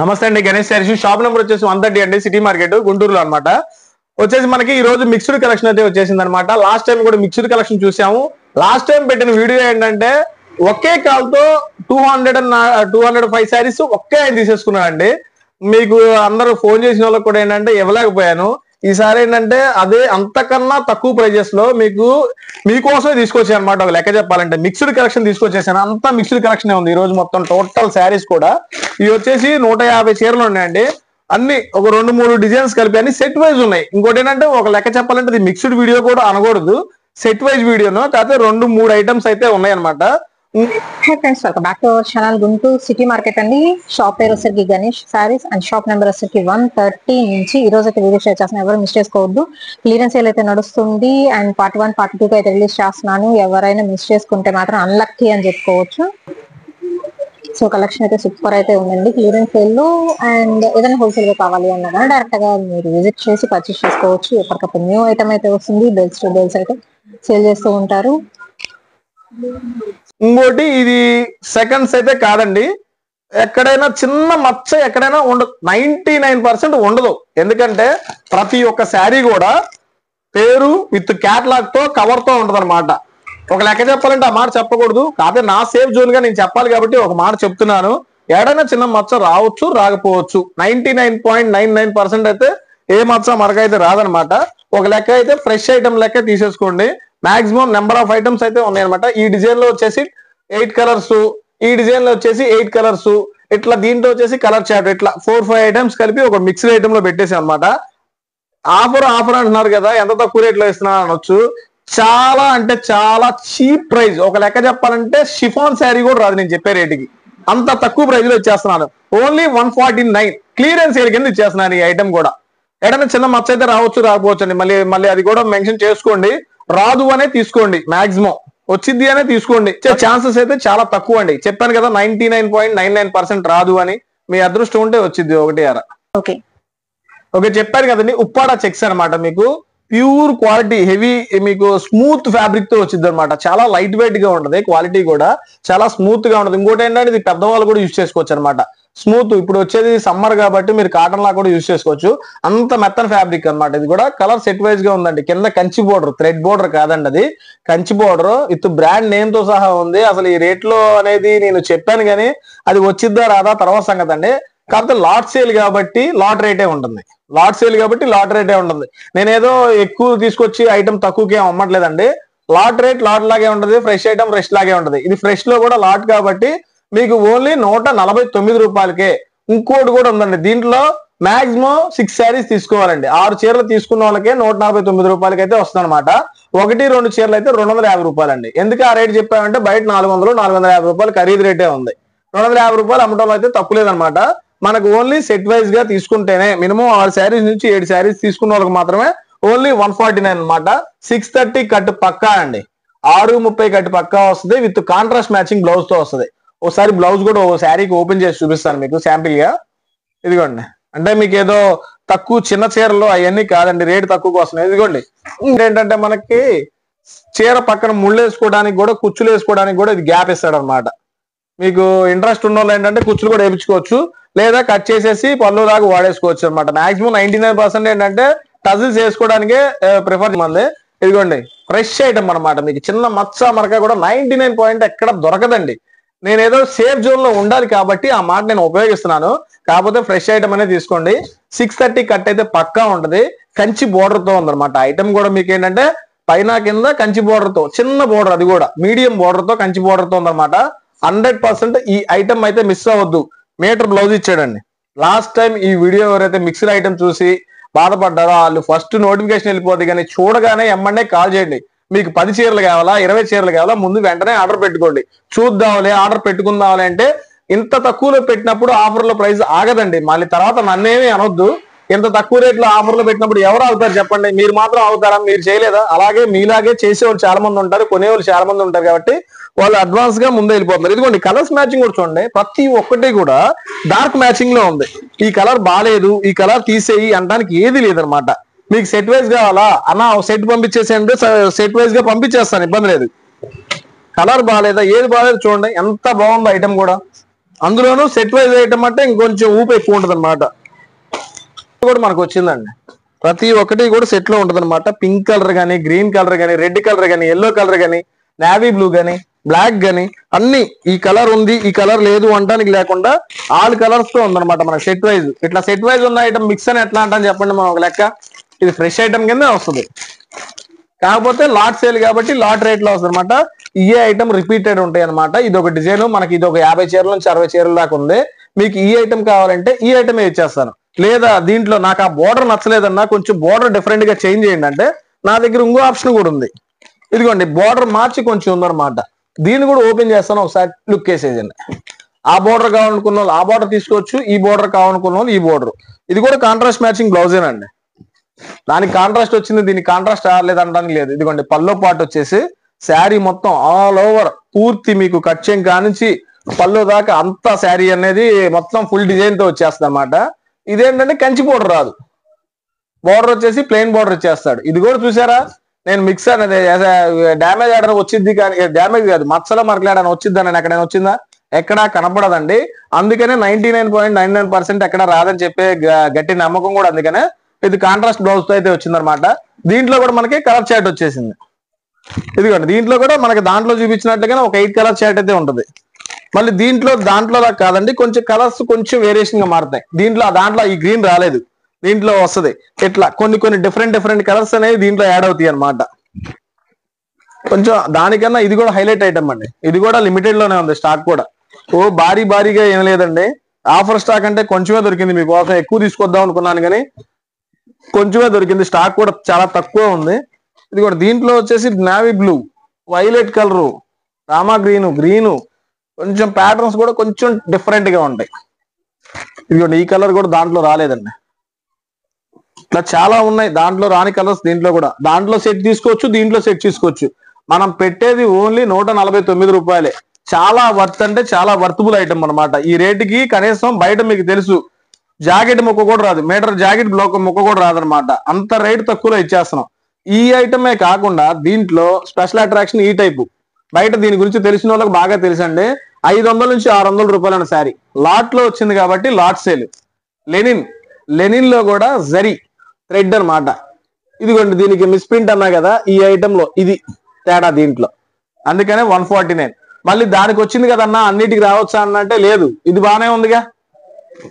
నమస్తే అండి, Ganesh saris shop number వచ్చేసి 130 అండి, సిటీ మార్కెట్ గుంటూరులో అనమాట. వచ్చేసి మనకి ఈ రోజు మిక్స్డ్ కలెక్షన్ అయితే వచ్చేసింది అనమాట. లాస్ట్ టైం కూడా మిక్స్డ్ కలెక్షన్ చూసాము. లాస్ట్ టైం పెట్టిన వీడియో ఏంటంటే ఒకే కాల్ తో 205 శారీస్ ఒకే ఆయన తీసేసుకున్నాడండి. మీకు అందరూ ఫోన్ చేసిన వాళ్ళకి కూడా ఏంటంటే ఇవ్వలేకపోయాను. ఈసారి ఏంటంటే అదే అంతకన్నా తక్కువ ప్రైజెస్ లో మీకోసమే తీసుకొచ్చాను అనమాట. ఒక లెక్క చెప్పాలంటే మిక్స్డ్ కలెక్షన్ తీసుకొచ్చేసాను. అంతా మిక్స్డ్ కలెక్షన్ ఉంది ఈ రోజు. మొత్తం టోటల్ శారీస్ కూడా ఇవి వచ్చేసి 150 చీరలు ఉన్నాయండి. అన్ని ఒక 2-3 డిజైన్స్ కలిపి అన్ని సెట్ వైజ్ ఉన్నాయి. ఇంకోటి ఏంటంటే ఒక లెక్క చెప్పాలంటే ఇది మిక్స్డ్ వీడియో కూడా అనకూడదు, సెట్ వైజ్ వీడియోను. కాకపోతే 2-3 ఐటమ్స్ అయితే ఉన్నాయి అనమాట. Friends, welcome back to our channel Guntur city market అండి. షాప్ పేరు వచ్చేసరికి Ganesh saris and shop number వచ్చేసరికి 130 నుంచి ఈ రోజు అయితే వీడియో షేర్ చేస్తున్నాను. ఎవరు మిస్ చేసుకోవద్దు. క్లియరెన్స్ సేల్ అయితే నడుస్తుంది అండ్ పార్ట్ 1 పార్ట్ 2 అయితే రిలీజ్ చేస్తున్నాను. ఎవరైనా మిస్ చేసుకుంటే మాత్రం అన్లక్కీ అని చెప్పుకోవచ్చు. సో కలెక్షన్ అయితే సూపర్ అయితే ఉందండి క్లియరెన్స్ సేల్ లో. అండ్ ఏదైనా హోల్సేల్ గా కావాలి అన్నా కానీ డైరెక్ట్ గా మీరు విజిట్ చేసి పర్చేస్ చేసుకోవచ్చు. ఎప్పటికప్పుడు న్యూ ఐటమ్ అయితే వస్తుంది. బెల్స్ టు బెల్స్ అయితే సేల్ చేస్తూ ఉంటారు. ఇంకోటి ఇది సెకండ్స్ అయితే కాదండి, ఎక్కడైనా చిన్న మచ్చ ఎక్కడైనా ఉండదు, 99% ఉండదు. ఎందుకంటే ప్రతి ఒక్క శారీ కూడా పేరు విత్ క్యాటలాగ్ తో కవర్ తో ఉంటది అనమాట. ఒక లెక్క చెప్పాలంటే ఆ మాట చెప్పకూడదు, కాకపోతే నా సేఫ్ జోన్ గా నేను చెప్పాలి కాబట్టి ఒక మాట చెప్తున్నాను. ఏడైనా చిన్న మచ్చ రావచ్చు, రాకపోవచ్చు. 99.99% అయితే ఏ మచ్చ మరకైతే రాదనమాట. ఒక లెక్క అయితే ఫ్రెష్ ఐటమ్ లెక్క తీసేసుకోండి. మాక్సిమం నెంబర్ ఆఫ్ ఐటమ్స్ అయితే ఉన్నాయన్నమాట. ఈ డిజైన్ లో వచ్చేసి 8 కలర్స్, ఈ డిజైన్ లో వచ్చేసి 8 కలర్స్, ఇట్లా దీంట్లో వచ్చేసి కలర్ చార్ట్, ఇట్లా 4-5 ఐటమ్స్ కలిపి ఒక మిక్స్డ్ ఐటమ్ లో పెట్టేసి అనమాట. ఆఫర్ అంటున్నారు కదా, ఎంత తక్కువ రేట్ లో ఇస్తున్నా అనొచ్చు. చాలా అంటే చాలా చీప్ ప్రైస్. ఒక లెక్క చెప్పాలంటే షిఫాన్ శారీ కూడా రాదు నేను చెప్పే రేటుకి. అంత తక్కువ ప్రైస్ లో ఇచ్చేస్తున్నాను. ఓన్లీ 149 క్లియరెన్స్ సేల్ కింద ఇచ్చేస్తున్నాను. ఈ ఐటమ్ కూడా ఏదైనా చిన్న మచ్చ అయితే రావచ్చు, రాకపోవచ్చు అండి. మళ్ళీ అది కూడా మెన్షన్ చేసుకోండి. రాదు అనే తీసుకోండి, మాక్సిమం వచ్చింది అనే తీసుకోండి. ఛాన్సెస్ అయితే చాలా తక్కువ అండి. చెప్పాను కదా 99.99% రాదు అని. మీ అదృష్టం ఉంటే వచ్చింది ఒకటి అర. ఓకే చెప్పాను కదండి. ఉప్పాడ చెక్స్ అనమాట. మీకు ప్యూర్ క్వాలిటీ హెవీ, మీకు స్మూత్ ఫ్యాబ్రిక్ తో వచ్చింది అనమాట. చాలా లైట్ వెయిట్ గా ఉంటది, క్వాలిటీ కూడా చాలా స్మూత్ గా ఉంటది. ఇంకోటి ఏంటంటే ఇది పెద్దవాళ్ళు కూడా యూజ్ చేసుకోవచ్చు అనమాట. స్మూత్, ఇప్పుడు వచ్చేది సమ్మర్ కాబట్టి మీరు కాటన్ లా కూడా యూజ్ చేసుకోవచ్చు. అంత మెత్తన ఫ్యాబ్రిక్ అనమాట. ఇది కూడా కలర్ సెట్ వైజ్ గా ఉందండి. కింద కంచి బోర్డర్, థ్రెడ్ బోర్డర్ కాదండి, అది Kanchi border with brand name తో సహా ఉంది. అసలు ఈ రేట్ లో అనేది నేను చెప్పాను కానీ అది వచ్చిద్దా రాదా తర్వాత సంగతి అండి. కాకపోతే లాట్ సేల్ కాబట్టి లాట్ రేటే ఉంటుంది. నేనేదో ఎక్కువ తీసుకొచ్చి ఐటమ్ తక్కువకి ఏం అమ్మట్లేదండి. లాట్ రేట్ లాట్ లాగే ఉంటది, ఫ్రెష్ ఐటమ్ ఫ్రెష్ లాగే ఉంటది. ఇది ఫ్రెష్ లో కూడా లాట్ కాబట్టి మీకు ఓన్లీ 149 రూపాయలకే. ఇంకోటి కూడా ఉందండి, దీంట్లో మాక్సిమం 6 శారీస్ తీసుకోవాలండి. 6 చీరలు తీసుకున్న వాళ్ళకే 149 రూపాయలకి అయితే వస్తుంది అనమాట. 1-2 చీరలు అయితే 250 రూపాయలండి. ఎందుకు ఆ రేట్ చెప్పామంటే బయట 400-450 రూపాయలు ఖరీదు రేటే ఉంది. 250 రూపాయలు అమ్మటంలో అయితే తప్పు లేదనమాట. మనకు ఓన్లీ సెట్ వైజ్ గా తీసుకుంటేనే మినిమం 6 శారీస్ నుంచి 7 శారీస్ తీసుకున్న వాళ్ళకి మాత్రమే ఓన్లీ 149 అనమాట. 630 కట్ పక్కా అండి, 630 కట్ పక్కా వస్తుంది. విత్ కాంట్రాస్ట్ మ్యాచింగ్ బ్లౌజ్ తో వస్తుంది. ఒకసారి బ్లౌజ్ కూడా ఓ శారీకి ఓపెన్ చేసి చూపిస్తాను మీకు శాంపిల్ గా. ఇదిగోండి, అంటే మీకు ఏదో తక్కువ చిన్న చీరలు అవన్నీ కాదండి, రేటు తక్కువగా వస్తున్నాయి. ఇదిగోండి, ఏంటంటే మనకి చీర పక్కన ముళ్ళు వేసుకోవడానికి కూడా, కుచ్చులు వేసుకోవడానికి కూడా ఇది గ్యాప్ ఇస్తాడు అనమాట. మీకు ఇంట్రెస్ట్ ఉన్న వాళ్ళు ఏంటంటే కుచ్చులు కూడా వేయించుకోవచ్చు, లేదా కట్ చేసేసి పళ్ళు దాకా వాడేసుకోవచ్చు అనమాట. మాక్సిమం 99% ఏంటంటే టజిల్స్ వేసుకోవడానికే ప్రిఫర్ మంది. ఇదిగోండి ఫ్రెష్ ఐటమ్ అనమాట. మీకు చిన్న మచ్చ మరక కూడా 99 పాయింట్ ఎక్కడ దొరకదండి. నేనేదో సేఫ్ జోన్ లో ఉండాలి కాబట్టి ఆ మాట నేను ఉపయోగిస్తున్నాను. కాకపోతే ఫ్రెష్ ఐటమ్ అనేది తీసుకోండి. 630 కట్ అయితే పక్కా ఉంటది. కంచి బోర్డర్ తో ఉందన్నమాట. ఐటమ్ కూడా మీకు ఏంటంటే పైన కింద కంచి బోర్డర్ తో, చిన్న బోర్డర్, అది కూడా మీడియం బోర్డర్ తో కంచి బోర్డర్ తో ఉందన్నమాట. 100% ఈ ఐటమ్ అయితే మిస్ అవ్వద్దు. మీటర్ బ్లౌజ్ ఇచ్చాడండి. లాస్ట్ టైం ఈ వీడియో ఎవరైతే మిక్స్డ్ ఐటమ్ చూసి బాధపడ్డారో వాళ్ళు ఫస్ట్ నోటిఫికేషన్ వెళ్ళిపోద్ది, కానీ చూడగానే ఎమ్మండే కాల్ చేయండి. మీకు 10 చీరలు కావాలా, 20 చీరలు కావాలా, ముందు వెంటనే ఆర్డర్ పెట్టుకోండి. చూద్దాంలే, ఆర్డర్ పెట్టుకుందాంలే అంటే ఇంత తక్కువలో పెట్టినప్పుడు ఆఫర్లో ప్రైస్ ఆగదండి. మళ్ళీ తర్వాత నన్నేమీ అనొద్దు. ఇంత తక్కువ రేట్లో ఆఫర్లో పెట్టినప్పుడు ఎవరు అవుతారు చెప్పండి? మీరు మాత్రం అవుతారా? మీరు చేయలేదా? అలాగే మీలాగే చేసేవాళ్ళు చాలా మంది ఉంటారు, కొనేవాళ్ళు చాలా మంది ఉంటారు కాబట్టి వాళ్ళు అడ్వాన్స్ గా ముందే వెళ్ళిపోతున్నారు. ఇదిగోండి కలర్స్ మ్యాచింగ్ కూడా చూడండి, ప్రతి ఒక్కటి కూడా డార్క్ మ్యాచింగ్ లో ఉంది. ఈ కలర్ బాగాలేదు, ఈ కలర్ తీసేయి అనడానికి ఏది లేదనమాట. మీకు సెట్ వైజ్ కావాలా అన్న, సెట్ పంపించేసేయండి, సెట్ వైజ్ గా పంపించేస్తాను, ఇబ్బంది లేదు. కలర్ బాగాలేదా, ఏది బాగాలేదు చూడండి, ఎంత బాగుందో ఐటమ్ కూడా. అందులోనూ సెట్ వైజ్ ఐటమ్ అంటే ఇంకొంచెం ఊపు ఎక్కువ ఉంటుంది అనమాట. కూడా మనకు వచ్చిందండి, ప్రతి ఒక్కటి కూడా సెట్ లో ఉంటది అనమాట. పింక్ కలర్ గానీ, గ్రీన్ కలర్ గానీ, రెడ్ కలర్ గానీ, ఎల్లో కలర్ గానీ, నావీ బ్లూ గానీ, బ్లాక్ గానీ అన్ని ఈ కలర్ ఉంది ఈ కలర్ లేదు అనడానికి లేకుండా ఆల్ కలర్స్ తో ఉందన్నమాట మనకి సెట్ వైజ్. ఇట్లా సెట్ వైజ్ ఉన్న ఐటమ్ మిక్స్ అని ఎట్లా అంటాను చెప్పండి మనం ఒక లెక్క. ఇది ఫ్రెష్ ఐటమ్ కింద వస్తుంది, కాకపోతే లాట్ సేల్ కాబట్టి లాట్ రేట్ లో వస్తుంది అనమాట. ఈ ఐటమ్ రిపీటెడ్ ఉంటాయి అనమాట. ఇది ఒక డిజైన్ మనకి, ఇది ఒక 50 చీరల నుంచి 60 చీరల దాకా ఉంది. మీకు ఈ ఐటమ్ కావాలంటే ఈ ఐటమ్ ఇచ్చేస్తాను. లేదా దీంట్లో నాకు ఆ బోర్డర్ నచ్చలేదన్నా కొంచెం బోర్డర్ డిఫరెంట్ గా చేంజ్ చేయండి అంటే నా దగ్గర ఇంకో ఆప్షన్ కూడా ఉంది. ఇదిగోండి బోర్డర్ మార్చి కొంచెం ఉందన్నమాట. దీన్ని కూడా ఓపెన్ చేస్తాను, ఒకసారి లుక్ వేసేయండి. ఆ బోర్డర్ కావాలనుకున్న వాళ్ళు ఆ బోర్డర్ తీసుకోవచ్చు, ఈ బోర్డర్ కావాలనుకున్న వాళ్ళు ఈ బోర్డర్. ఇది కూడా కాంట్రాస్ట్ మ్యాచింగ్ బ్లౌజేనండి. దానికి కాంట్రాస్ట్ వచ్చింది, దీనికి కాంట్రాస్ట్ రాలేదనడానికి లేదు. ఇదిగోండి పల్లో పాటు వచ్చేసి శారీ మొత్తం ఆల్ ఓవర్ పూర్తి మీకు కట్చింగ్ కానించి పల్లో దాకా అంతా శారీ అనేది మొత్తం ఫుల్ డిజైన్ తో వచ్చేస్తుంది అనమాట. ఇదేంటంటే కంచి బోర్డర్ రాదు, బోర్డర్ వచ్చేసి ప్లెయిన్ బోర్డర్ ఇచ్చేస్తాడు. ఇది కూడా చూసారా, నేను మిక్స్ అనేది డ్యామేజ్ ఆడని వచ్చింది కానీ, డ్యామేజ్ కాదు మచ్చల మరకలాడని వచ్చింది అని ఎక్కడైనా వచ్చిందా? ఎక్కడా కనపడదండి. అందుకనే 99.99% ఎక్కడ రాదని చెప్పే గట్టి నమ్మకం కూడా. అందుకనే ఇది కాంట్రాస్ట్ బ్లౌజ్ తో అయితే వచ్చిందనమాట. దీంట్లో కూడా మనకి కలర్ చార్ట్ వచ్చేసింది. ఇదిగోండి దీంట్లో కూడా మనకి దాంట్లో చూపించినట్టుగానే ఒక 8 కలర్ చార్ట్ అయితే ఉంటుంది. మళ్ళీ దాంట్లో కాదండి, కొంచెం కలర్స్ కొంచెం వేరియేషన్ గా మారుతాయి. దాంట్లో ఈ గ్రీన్ రాలేదు, దీంట్లో వస్తుంది. ఇట్లా కొన్ని డిఫరెంట్ కలర్స్ అనేవి దీంట్లో యాడ్ అవుతాయి అనమాట. కొంచెం దానికన్నా ఇది కూడా హైలైట్ ఐటమ్ అండి. ఇది కూడా లిమిటెడ్ లోనే ఉంది, స్టాక్ కూడా భారీగా ఏం లేదండి. ఆఫర్ స్టాక్ అంటే కొంచెమే దొరికింది మీకోసం, ఎక్కువ తీసుకొద్దాం అనుకున్నాను కానీ కొంచెమే దొరికింది. స్టాక్ కూడా చాలా తక్కువ ఉంది. ఇది కూడా దీంట్లో వచ్చేసి navy blue, violet colour, Rama green కొంచెం ప్యాటర్న్స్ కూడా కొంచెం డిఫరెంట్ గా ఉంటాయి. ఇదిగోండి ఈ కలర్ కూడా దాంట్లో రాలేదండి. ఇట్లా చాలా ఉన్నాయి దాంట్లో రాని కలర్స్. దీంట్లో కూడా దాంట్లో సెట్ తీసుకోవచ్చు, దీంట్లో సెట్ తీసుకోవచ్చు. మనం పెట్టేది ఓన్లీ 149 రూపాయలే. చాలా వర్త్ అంటే చాలా వర్తబుల్ ఐటమ్ అనమాట. ఈ రేటుకి కనీసం బయట మీకు తెలుసు జాకెట్ ముక్క కూడా రాదు, మీటర్ జాకెట్ బ్లౌక్ ముక్క కూడా రాదనమాట. అంత రేట్ తక్కువలో ఇచ్చేస్తున్నాం. ఈ ఐటమే కాకుండా దీంట్లో స్పెషల్ అట్రాక్షన్ ఈ టైపు. బయట దీని గురించి తెలిసిన వాళ్ళకి బాగా తెలుసండి. 500 నుంచి 600 రూపాయల శారీ లాట్ లో వచ్చింది కాబట్టి లాట్ సేల్. లెనిన్ లో కూడా జరీ థ్రెడ్ అనమాట. ఇదిగోండి దీనికి మిస్ప్రింట్ అన్నా కదా, ఈ ఐటమ్ లో ఇది తేడా దీంట్లో, అందుకనే 149. మళ్ళీ దానికి వచ్చింది కదన్నా అన్నిటికి రావచ్చా అన్నంటే లేదు, ఇది బాగానే ఉందిగా.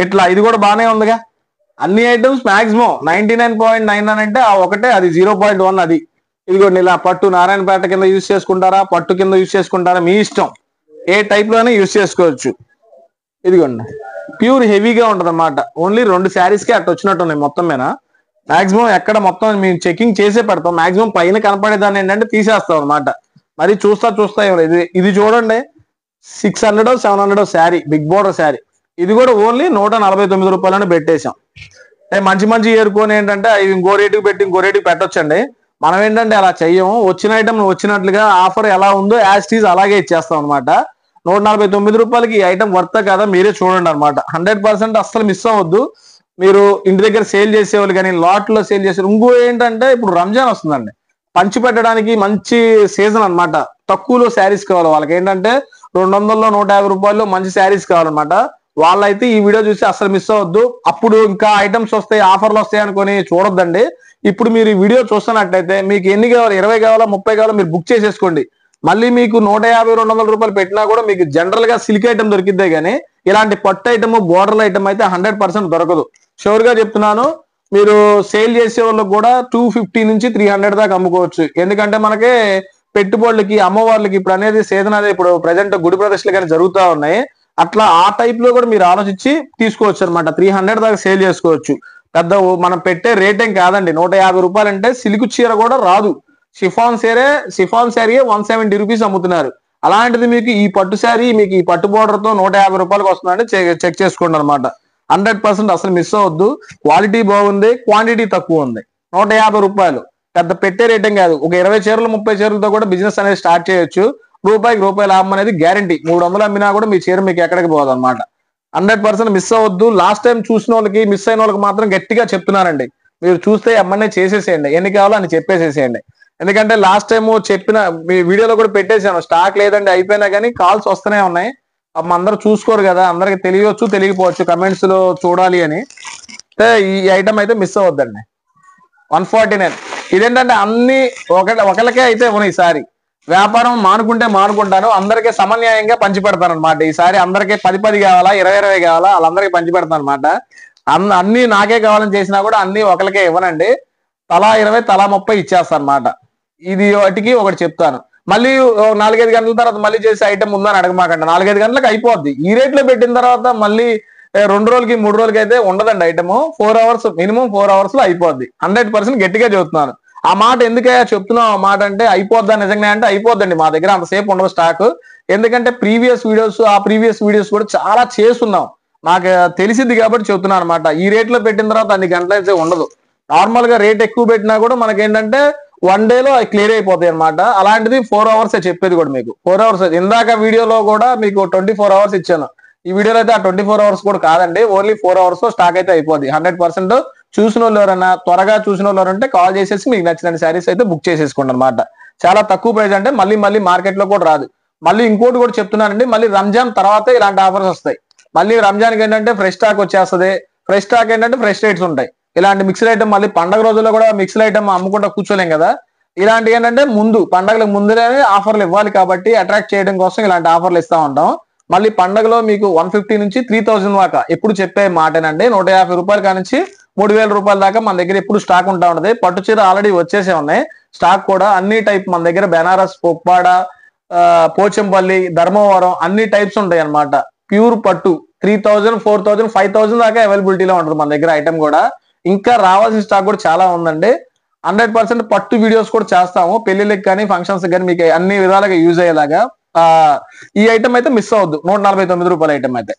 ఇట్లా ఇది కూడా బాగానే ఉందిగా. అన్ని ఐటమ్స్ మాక్సిమం 99.99 అంటే ఆ ఒకటే, అది 0.1 అది. ఇదిగోండి ఇలా పట్టు నారాయణపేట కింద యూజ్ చేసుకుంటారా, పట్టు కింద యూజ్ చేసుకుంటారా మీ ఇష్టం, ఏ టైప్ లోనే యూజ్ చేసుకోవచ్చు. ఇదిగోండి ప్యూర్ హెవీగా ఉంటది అనమాట. ఓన్లీ 2 శారీస్ కి అట్లా వచ్చినట్టు ఉన్నాయి మొత్తం మీద. మాక్సిమం ఎక్కడ మొత్తం మేము చెకింగ్ చేసే పెడతాం. మాక్సిమం పైన కనపడేదాన్ని ఏంటంటే తీసేస్తాం అనమాట. మరి చూస్తా ఇది చూడండి 600-700 శారీ, బిగ్ బోర్డర్ శారీ. ఇది కూడా ఓన్లీ 149 రూపాయలని పెట్టేశాం. మంచి ఏరుకొని ఏంటంటే అవి ఇంకో రేటుకి పెట్టి ఇంకో రేటుకి పెట్టొచ్చండి. మనం ఏంటంటే అలా చెయ్యము. వచ్చిన ఐటమ్ వచ్చినట్లుగా ఆఫర్ ఎలా ఉందో యాజ్ టీజ్ అలాగే ఇచ్చేస్తాం అనమాట. 149 రూపాయలకి ఈ ఐటమ్ వర్త కదా మీరే చూడండి అనమాట. 100% అస్సలు మిస్ అవ్వద్దు. మీరు ఇంటి దగ్గర సేల్ చేసేవాళ్ళు కానీ లాట్ లో సేల్ చేసే. ఇంకో ఏంటంటే ఇప్పుడు రంజాన్ వస్తుందండి, పంచి పెట్టడానికి మంచి సీజన్ అనమాట. తక్కువలో శారీస్ కావాలి వాళ్ళకి, ఏంటంటే 200-150 రూపాయల్లో మంచి శారీస్ కావాలన్నమాట. వాళ్ళైతే ఈ వీడియో చూసి అసలు మిస్ అవ్వద్దు. అప్పుడు ఇంకా ఐటమ్స్ వస్తాయి, ఆఫర్లు వస్తాయి అనుకొని చూడొద్దండి. ఇప్పుడు మీరు ఈ వీడియో చూస్తున్నట్టయితే మీకు ఎన్ని కావాలి, 20 కావాలా 30 కావాలా మీరు బుక్ చేసేసుకోండి. మళ్ళీ మీకు 150-200 రూపాయలు పెట్టినా కూడా మీకు జనరల్ గా సిల్క్ ఐటమ్ దొరికిద్దే కానీ ఇలాంటి పట్టు ఐటమ్ బోర్డర్ ఐటమ్ అయితే 100% దొరకదు. షూర్ గా చెప్తున్నాను. మీరు సేల్ చేసే వాళ్ళకి కూడా 250 నుంచి 300 దాకా అమ్ముకోవచ్చు. ఎందుకంటే మనకి పెట్టుబడులకి అమ్మవార్లకి ఇప్పుడు అనేది సీజన్ అనేది ఇప్పుడు ప్రజెంట్ గుడి ప్రదర్శనలు కానీ జరుగుతూ ఉన్నాయి. అట్లా ఆ టైప్ లో కూడా మీరు ఆలోచించి తీసుకోవచ్చు అనమాట. 300 దాకా సేల్ చేసుకోవచ్చు. పెద్ద మనం పెట్టే రేట్ ఏం కాదండి. 150 రూపాయలు అంటే సిల్క్ చీర కూడా రాదు. షిఫాన్ శారీ 170 రూపీస్ అమ్ముతున్నారు. అలాంటిది మీకు ఈ పట్టు శారీ మీకు ఈ పట్టు బోర్డర్ తో 150 రూపాయలకు వస్తుందంటే చెక్ చేసుకోండి అనమాట. 100% అసలు మిస్ అవ్వద్దు. క్వాలిటీ బాగుంది, క్వాంటిటీ తక్కువ ఉంది. 150 రూపాయలు పెద్ద పెట్టే రేటం కాదు. ఒక 20 చీరలు 30 చీరలతో కూడా బిజినెస్ అనేది స్టార్ట్ చేయొచ్చు. రూపాయి లాభం అనేది గ్యారంటీ. 300 అమ్మినా కూడా మీ చీర మీకు ఎక్కడికి పోదు అనమాట. 100% మిస్ అవ్వద్దు. లాస్ట్ టైం చూసిన వాళ్ళకి మిస్ అయిన వాళ్ళకి మాత్రం గట్టిగా చెప్తున్నానండి, మీరు చూస్తే అమ్మనే చేసేసేయండి, ఎన్ని కావాలో అని చెప్పేసేసేయండి. ఎందుకంటే లాస్ట్ టైం చెప్పిన మీ వీడియోలో కూడా పెట్టేశాను, స్టాక్ లేదండి అయిపోయినా కానీ కాల్స్ వస్తూనే ఉన్నాయి. అందరూ చూసుకోరు కదా, అందరికి తెలియవచ్చు తెలియకపోవచ్చు కమెంట్స్ లో చూడాలి అని. ఈ ఐటమ్ అయితే మిస్ అవ్వద్దండి. 149. ఇదేంటంటే అన్ని ఒకరికే అయితే ఇవ్వను. ఈసారి వ్యాపారం మానుకుంటే మానుకుంటాను, అందరికీ సమన్యాయంగా పంచి పెడతాను అనమాట. ఈసారి అందరికీ 10 కావాలా 20 కావాలా వాళ్ళందరికీ పంచి పెడతాను అనమాట. అన్ని నాకే కావాలని చేసినా కూడా అన్ని ఒకరికే ఇవ్వనండి. తలా 20 తలా 30 ఇచ్చేస్తాను అనమాట. ఇది వాటికి ఒకటి చెప్తాను. మళ్ళీ 4-5 గంటల తర్వాత మళ్ళీ చేసే ఐటమ్ ఉందని అడగమాకండి. 4-5 గంటలకు అయిపోద్ది. ఈ రేట్ లో పెట్టిన తర్వాత మళ్ళీ 2 రోజులకి 3 రోజులకి అయితే ఉండదండి ఐటమ్. 4 అవర్స్ మినిమం 4 అవర్స్ లో అయిపోద్ది. 100% గట్టిగా చెబుతున్నాను. ఆ మాట ఎందుకయ్యా చెప్తున్నాం ఆ మాట అంటే, అయిపోద్దా నిజంగా అంటే అయిపోద్దండి. మా దగ్గర అంతసేపు ఉండదు స్టాక్. ఎందుకంటే ప్రీవియస్ వీడియోస్ కూడా చాలా చేస్తున్నాం. నాకు తెలిసింది కాబట్టి చెప్తున్నాను అనమాట. ఈ రేట్ లో పెట్టిన తర్వాత అన్ని గంటలు అయితే ఉండదు. నార్మల్ గా రేట్ ఎక్కువ పెట్టినా కూడా మనకేంటంటే 1 డేలో క్లియర్ అయిపోతాయి అనమాట. అలాంటిది 4 అవర్స్ చెప్పేది కూడా మీకు. 4 అవర్స్ ఇందాక వీడియోలో కూడా మీకు 24 అవర్స్ ఇచ్చాను. ఈ వీడియోలో అయితే ఆ 24 అవర్స్ కూడా కాదండి, ఓన్లీ 4 అవర్స్ లో స్టాక్ అయితే అయిపోద్ది. 100% చూసిన వాళ్ళు ఎవరైనా త్వరగా చూసిన వాళ్ళు ఎవరంటే కాల్ చేసేసి మీకు నచ్చిన శారీస్ అయితే బుక్ చేసేసుకోండి అనమాట. చాలా తక్కువ ప్రైస్ అంటే మళ్ళీ మార్కెట్ లో కూడా రాదు. మళ్ళీ ఇంకోటి కూడా చెప్తున్నానండి, మళ్ళీ రంజాన్ తర్వాత ఇలాంటి ఆఫర్స్ వస్తాయి. మళ్ళీ రంజాన్కి ఏంటంటే ఫ్రెష్ స్టాక్ వచ్చేస్తుంది. ఫ్రెష్ స్టాక్ ఏంటంటే ఫ్రెష్ రేట్స్ ఉంటాయి. ఇలాంటి మిక్స్డ్ ఐటమ్ మళ్ళీ పండగ రోజుల్లో కూడా మిక్స్డ్ ఐటమ్ అమ్ముకుంటా కూర్చోలేం కదా. ఇలాంటి ఏంటంటే పండగలకు ముందునే ఆఫర్లు ఇవ్వాలి కాబట్టి అట్రాక్ట్ చేయడం కోసం ఇలాంటి ఆఫర్లు ఇస్తా ఉంటాం. మళ్ళీ పండగలో మీకు 150 నుంచి 3000 దాకా ఎప్పుడు చెప్పే మాటేనండి. 150 రూపాయల కానించి 3000 రూపాయల దాకా మన దగ్గర ఎప్పుడు స్టాక్ ఉంటా ఉంటది. పట్టు చీర ఆల్రెడీ వచ్చేసే ఉన్నాయి. స్టాక్ కూడా అన్ని టైప్ మన దగ్గర బెనారస్, పొప్పాడ, పోచంపల్లి, ధర్మవరం అన్ని టైప్స్ ఉంటాయి అనమాట. ప్యూర్ పట్టు 3000, 4000, 5000 దాకా అవైలబిలిటీలో ఉంటుంది మన దగ్గర ఐటమ్ కూడా. ఇంకా రావాల్సిన స్టాక్ కూడా చాలా ఉందండి. 100% పట్టు వీడియోస్ కూడా చేస్తాము. పెళ్లిళ్ళకి కానీ ఫంక్షన్స్ కానీ మీకు అన్ని విధాలుగా యూజ్ అయ్యేలాగా. ఈ ఐటమ్ అయితే మిస్ అవద్దు. 149 రూపాయల ఐటమ్ అయితే.